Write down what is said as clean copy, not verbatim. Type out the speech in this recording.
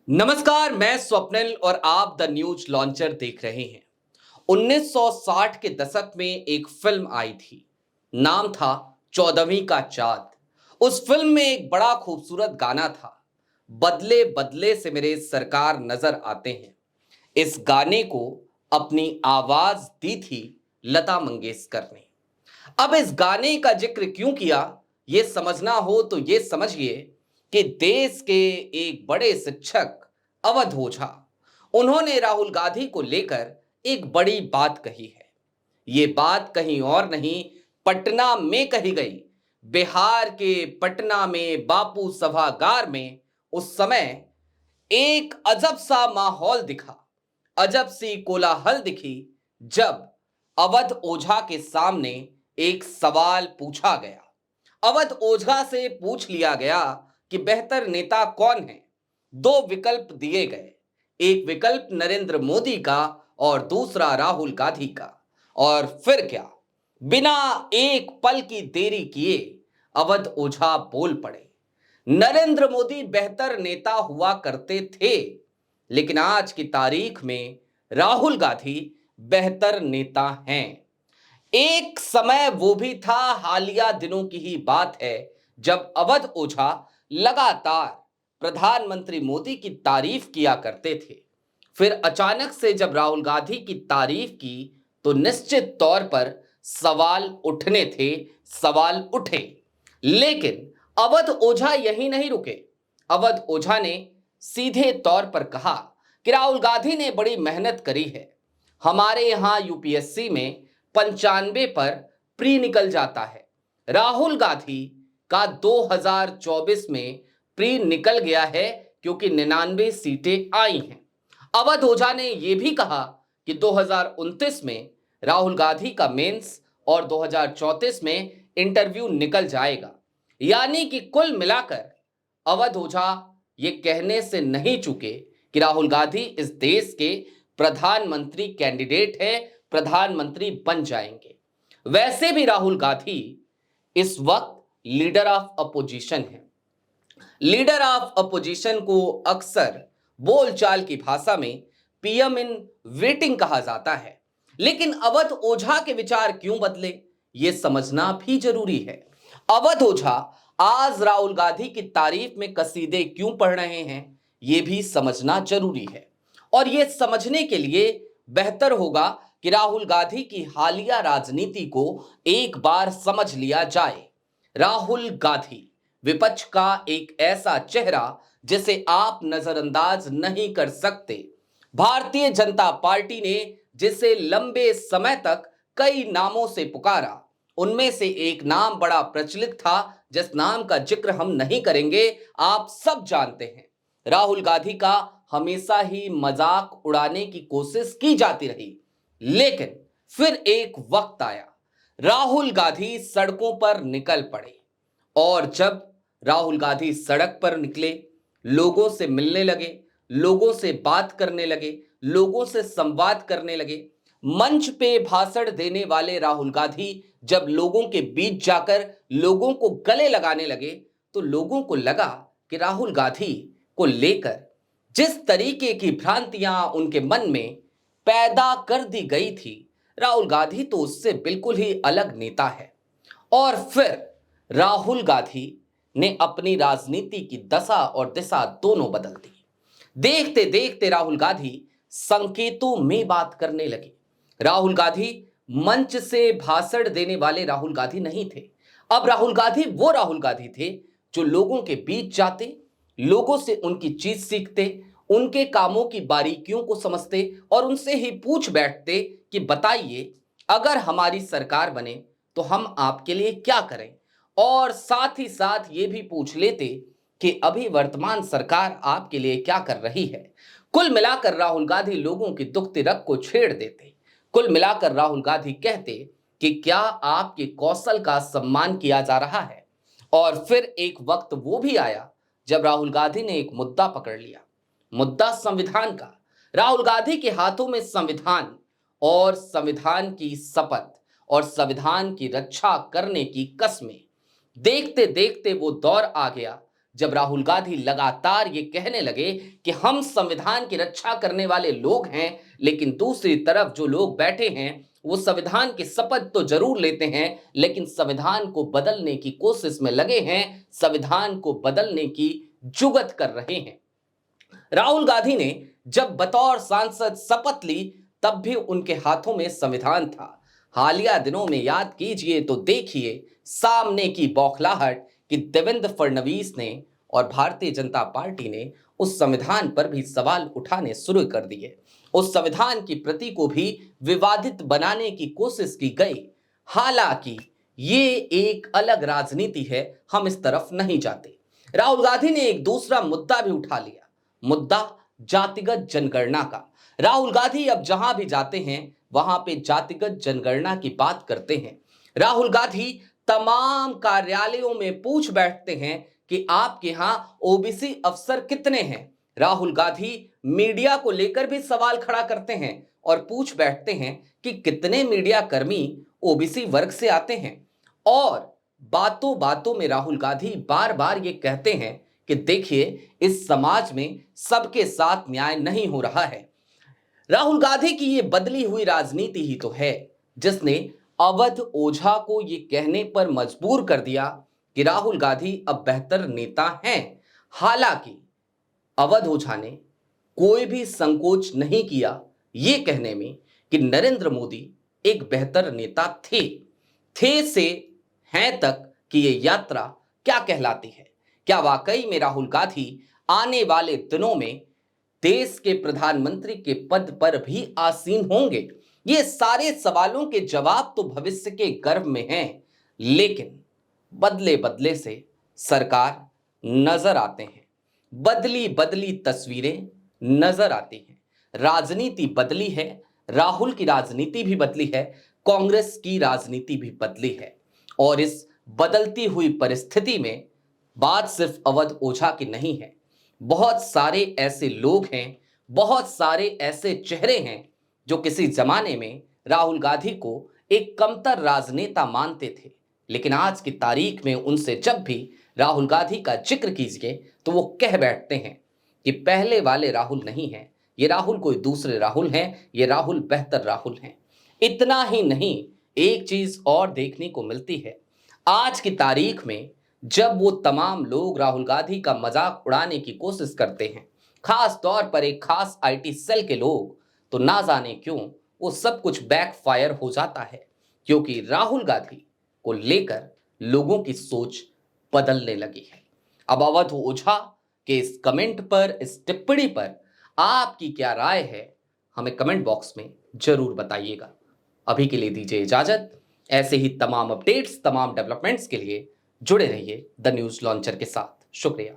नमस्कार, मैं स्वप्निल और आप द न्यूज लॉन्चर देख रहे हैं। 1960 के दशक में एक फिल्म आई थी। नाम था 14वीं का चाँद। उस फिल्म में एक बड़ा खूबसूरत गाना था, बदले बदले से मेरे सरकार नजर आते हैं। इस गाने को अपनी आवाज दी थी लता मंगेशकर ने। अब इस गाने का जिक्र क्यों किया, ये समझना हो तो ये समझिए कि देश के एक बड़े शिक्षक अवध ओझा, उन्होंने राहुल गांधी को लेकर एक बड़ी बात कही है। ये बात कहीं और नहीं, पटना में कही गई। बिहार के पटना में बापू सभागार में उस समय एक अजब सा माहौल दिखा, अजब सी कोलाहल दिखी, जब अवध ओझा के सामने एक सवाल पूछा गया। अवध ओझा से पूछ लिया गया कि बेहतर नेता कौन है। दो विकल्प दिए गए, एक विकल्प नरेंद्र मोदी का और दूसरा राहुल गांधी का। और फिर क्या, बिना एक पल की देरी किए अवध ओझा बोल पड़े। नरेंद्र मोदी बेहतर नेता हुआ करते थे, लेकिन आज की तारीख में राहुल गांधी बेहतर नेता हैं। एक समय वो भी था, हालिया दिनों की ही बात है, जब अवध ओझा लगातार प्रधानमंत्री मोदी की तारीफ किया करते थे। फिर अचानक से जब राहुल गांधी की तारीफ की तो निश्चित तौर पर सवाल उठने थे, सवाल उठे। लेकिन अवध ओझा यही नहीं रुके। अवध ओझा ने सीधे तौर पर कहा कि राहुल गांधी ने बड़ी मेहनत करी है। हमारे यहां यूपीएससी में 95 पर प्री निकल जाता है। राहुल गांधी का 2024 में प्री निकल गया है, क्योंकि 99 सीटें आई हैं। अवध ओझा ने यह भी कहा कि 2029 में राहुल गांधी का मेंस और 2034 में इंटरव्यू निकल जाएगा। यानी कि कुल मिलाकर अवध ओझा ये कहने से नहीं चूके कि राहुल गांधी इस देश के प्रधानमंत्री कैंडिडेट है, प्रधानमंत्री बन जाएंगे। वैसे भी राहुल गांधी इस वक्त लीडर ऑफ अपोजिशन है। लीडर ऑफ अपोजिशन को अक्सर बोलचाल की भाषा में पीएम इन वेटिंग कहा जाता है। लेकिन अवध ओझा के विचार क्यों बदले, यह समझना भी जरूरी है। अवध ओझा आज राहुल गांधी की तारीफ में कसीदे क्यों पढ़ रहे हैं, यह भी समझना जरूरी है। और यह समझने के लिए बेहतर होगा कि राहुल गांधी की हालिया राजनीति को एक बार समझ लिया जाए। राहुल गांधी विपक्ष का एक ऐसा चेहरा जिसे आप नजरअंदाज नहीं कर सकते। भारतीय जनता पार्टी ने जिसे लंबे समय तक कई नामों से पुकारा, उनमें से एक नाम बड़ा प्रचलित था, जिस नाम का जिक्र हम नहीं करेंगे, आप सब जानते हैं। राहुल गांधी का हमेशा ही मजाक उड़ाने की कोशिश की जाती रही, लेकिन फिर एक वक्त आया, राहुल गांधी सड़कों पर निकल पड़े। और जब राहुल गांधी सड़क पर निकले, लोगों से मिलने लगे, लोगों से बात करने लगे, लोगों से संवाद करने लगे। मंच पे भाषण देने वाले राहुल गांधी जब लोगों के बीच जाकर लोगों को गले लगाने लगे, तो लोगों को लगा कि राहुल गांधी को लेकर जिस तरीके की भ्रांतियां उनके मन में पैदा कर दी गई थी, राहुल गांधी तो उससे बिल्कुल ही अलग नेता है। और फिर राहुल गांधी ने अपनी राजनीति की दशा और दिशा दोनों बदल दी। देखते देखते राहुल गांधी संकेतों में बात करने लगे। राहुल गांधी मंच से भाषण देने वाले राहुल गांधी नहीं थे। अब राहुल गांधी वो राहुल गांधी थे जो लोगों के बीच जाते, लोगों से उनकी चीज सीखते, उनके कामों की बारीकियों को समझते और उनसे ही पूछ बैठते कि बताइए, अगर हमारी सरकार बने तो हम आपके लिए क्या करें। और साथ ही साथ ये भी पूछ लेते कि अभी वर्तमान सरकार आपके लिए क्या कर रही है। कुल मिलाकर राहुल गांधी लोगों की दुख तिरक को छेड़ देते। कुल मिलाकर राहुल गांधी कहते कि क्या आपके कौशल का सम्मान किया जा रहा है। और फिर एक वक्त वो भी आया जब राहुल गांधी ने एक मुद्दा पकड़ लिया, मुद्दा संविधान का। राहुल गांधी के हाथों में संविधान और संविधान की शपथ और संविधान की रक्षा करने की कस्में। देखते देखते वो दौर आ गया जब राहुल गांधी लगातार ये कहने लगे कि हम संविधान की रक्षा करने वाले लोग हैं, लेकिन दूसरी तरफ जो लोग बैठे हैं वो संविधान की शपथ तो जरूर लेते हैं, लेकिन संविधान को बदलने की कोशिश में लगे हैं, संविधान को बदलने की जुगत कर रहे हैं। राहुल गांधी ने जब बतौर सांसद शपथ ली तब भी उनके हाथों में संविधान था। हालिया दिनों में याद कीजिए तो देखिए सामने की बौखलाहट कि देवेंद्र फडणवीस ने और भारतीय जनता पार्टी ने उस संविधान पर भी सवाल उठाने शुरू कर दिए। उस संविधान की प्रति को भी विवादित बनाने की कोशिश की गई। हालांकि ये एक अलग राजनीति है, हम इस तरफ नहीं जाते। राहुल गांधी ने एक दूसरा मुद्दा भी उठा लिया, मुद्दा जातिगत जनगणना का। राहुल गांधी अब जहां भी जाते हैं वहां पे जातिगत जनगणना की बात करते हैं। राहुल गांधी तमाम कार्यालयों में पूछ बैठते हैं कि आपके यहां ओबीसी अफसर कितने हैं। राहुल गांधी मीडिया को लेकर भी सवाल खड़ा करते हैं और पूछ बैठते हैं कि कितने मीडिया कर्मी ओबीसी वर्ग से आते हैं। और बातों बातों में राहुल गांधी बार बार ये कहते हैं कि देखिए इस समाज में सबके साथ न्याय नहीं हो रहा है। राहुल गांधी की ये बदली हुई राजनीति ही तो है जिसने अवध ओझा को ये कहने पर मजबूर कर दिया कि राहुल गांधी अब बेहतर नेता हैं। हालांकि अवध ओझा ने कोई भी संकोच नहीं किया ये कहने में कि नरेंद्र मोदी एक बेहतर नेता थे से हैं तक कि ये यात्रा क्या कहलाती है। क्या वाकई में राहुल गांधी आने वाले दिनों में देश के प्रधानमंत्री के पद पर भी आसीन होंगे? ये सारे सवालों के जवाब तो भविष्य के गर्भ में हैं, लेकिन बदले बदले से सरकार नजर आते हैं, बदली बदली तस्वीरें नजर आती हैं। राजनीति बदली है, राहुल की राजनीति भी बदली है, कांग्रेस की राजनीति भी बदली है। और इस बदलती हुई परिस्थिति में बात सिर्फ अवध ओझा की नहीं है। बहुत सारे ऐसे लोग हैं, बहुत सारे ऐसे चेहरे हैं जो किसी जमाने में राहुल गांधी को एक कमतर राजनेता मानते थे, लेकिन आज की तारीख में उनसे जब भी राहुल गांधी का जिक्र कीजिए तो वो कह बैठते हैं कि पहले वाले राहुल नहीं है, ये राहुल कोई दूसरे राहुल हैं, ये राहुल बेहतर राहुल हैं। इतना ही नहीं, एक चीज और देखने को मिलती है आज की तारीख में, जब वो तमाम लोग राहुल गांधी का मजाक उड़ाने की कोशिश करते हैं, खास तौर पर एक खास आईटी सेल के लोग, तो ना जाने क्यों वो सब कुछ बैकफायर हो जाता है, क्योंकि राहुल गांधी को लेकर लोगों की सोच बदलने लगी है। अब अवध ओझा के इस कमेंट पर, इस टिप्पणी पर आपकी क्या राय है, हमें कमेंट बॉक्स में जरूर बताइएगा। अभी के लिए दीजिए इजाजत। ऐसे ही तमाम अपडेट्स, तमाम डेवलपमेंट्स के लिए जुड़े रहिए द न्यूज लॉन्चर के साथ। शुक्रिया।